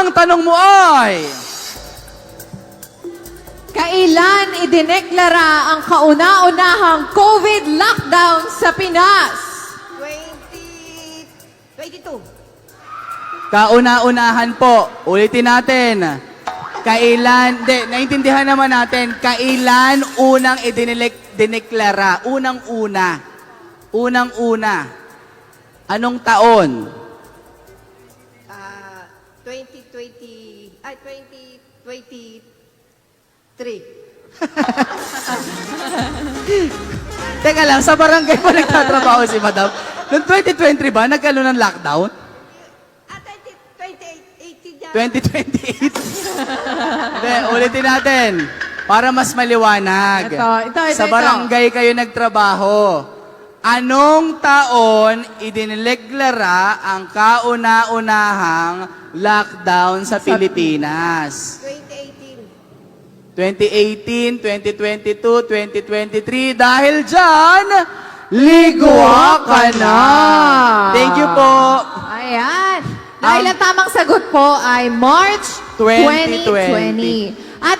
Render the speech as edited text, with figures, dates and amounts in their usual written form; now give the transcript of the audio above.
Ang tanong mo ay... Kailan idineklara ang kauna-unahang COVID lockdown sa Pinas? 22. Kauna-unahan po. Ulitin natin. Kailan, naintindihan naman natin, kailan unang idineklara? Unang-una. Unang-una. Anong taon? 2023. Teka lang, sa barangay pa nagtatrabaho si Madam. Noong 2023 ba, nagkaroon ng lockdown? 2018 yan. 2028? Hindi, ulitin natin. Para mas maliwanag. Ito. Sa barangay kayo nagtrabaho. Anong taon idinileklara ang kauna-unahang lockdown sa Pilipinas? 2018. 2018, 2022, 2023. Dahil dyan, ligwa ka na. Thank you po. Ayan. Dahil ang tamang sagot po ay March 2020. 2020. At